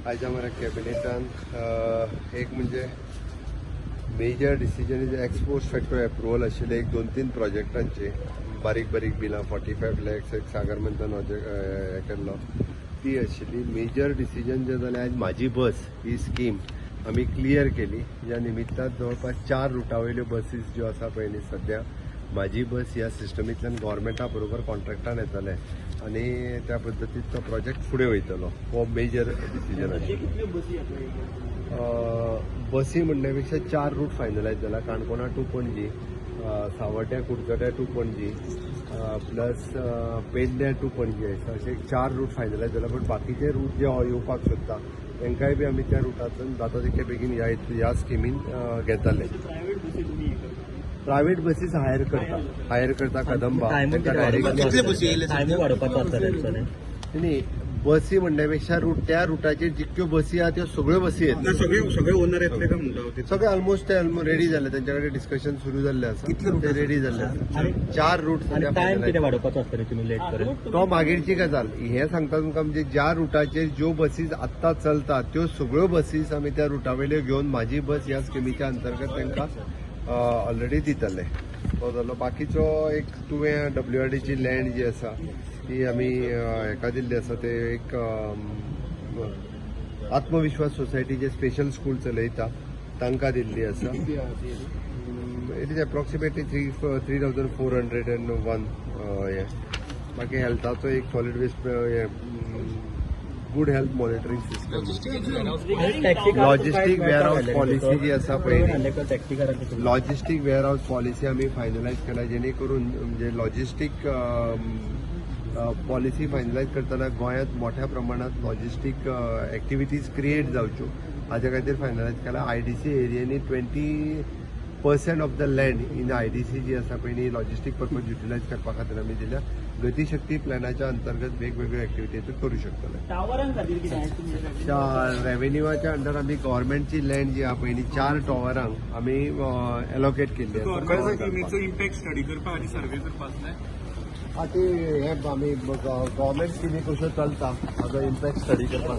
आज आम्हाला कॅबिनेटान एक म्हणजे major decision is ex post factory approval आशिल्ले एक 2-3 प्रोजेक्टांचे बारीक बारीक बिलां 45 लॅक्स एक सागर मंथन हे केल्लो ती आशिल्ली. मेजर डिसिजन जे जालें आज माझी बस ही स्कीम आमी क्लियर केली. ज्या निमित्तान जवळपास 4 रुटावयल्यो बसीस ज्यो आसा पळय न्ही सध्या माझी बस ह्या सिस्टमींतल्यान गव्हर्मेंटा बरोबर कॉन्ट्रॅक्टान येतले आणि त्या पद्दतीन तो प्रोजेक्ट फुडें वयतलो. हो मेजर डिसिजन आशिल्लो. बसी म्हणण्यापेक्षा 4 रूट फायनलायज जाला. काणकोणा टू पणजी, सावड्ड्या कुडचड्या टू पणजी प्लस पेडण्या टू पणजी असे 4 रूट फायनलायज जाला. पण बाकीचे रूट जे येवपाक सोदता तांकांय बी आमी त्या रुटांतून जाता तितके बेगीन ह्या स्किमीन घेताले. प्रायव्हेट बसीस हायर करता कदंबा नाही. बसी म्हणण्यापेक्षा त्या रुटाचेर जितक्यो बसी आहा त्यो सगळ्यो बसी आहेत. सगळे ओनर येतले का म्हणटा सगळे ऑलमोस्ट रेडी झाले. त्यांच्याकडे डिस्कशन सुरू झाले आसा. ते रेडी झाले आसा. 4 रूट तो मागीरची गजाल. हे सांगता तुमकां म्हणजे ज्या रुटाचेर ज्यो बसीस आत्ता चलतात त्यो सगळ्यो बसीस आमी त्या रुटावयल्यो घेवन माझी बस ह्या स्किमीच्या अंतर्गत तांकां ऑलरेडी दितले. तो जालो. बाकीचो एक तुवें WRDची लँड जी आसा ती आमी हेका दिल्ली आसा. ते एक आत्मविश्वास सोसायटीचे स्पेशल स्कूल चलयता तांकां दिल्ली आसा. इट इज अप्रॉक्सिमेटली 3,401 हे. बाकी हेल्थाचो एक solid waste good health monitoring system, logistic warehouse policy जी आसा पळय लॉजिस्टीक वेअरहाऊस पॉलिसी आमी फायनलायज केला. जेणे करून म्हणजे लॉजिस्टीक पॉलिसी फायनलायज करतना गोंयांत मोठ्या प्रमाणात लॉजिस्टीक एक्टिविटीज क्रिएट जावच्यो हाच्या खातीर फायनलायज केला. IDC एरियांनी 20% of the land in IDC जी आसा पळय न्ही लॉजिस्टीक पर्पज युटिलायज करपा खातीर आमी दिल्या. गतीशक्ती प्लॅनाच्या अंतर्गत वेगवेगळ्यो एक्टिविटी करू शकतले. रेव्हेन्यूच्या अंडर आमी गव्हर्मेंटची लँड जी आहा पळय न्ही 4 टॉवरांक आमी एलोकेट केल्ली आसा. इम्पॅक्ट स्टडी करपाक आनी सर्वे करपाक ते हे आमी गव्हर्मेंट स्किमी कश्यो चलता हाजो इम्पॅक्ट स्टडी करपा खातीर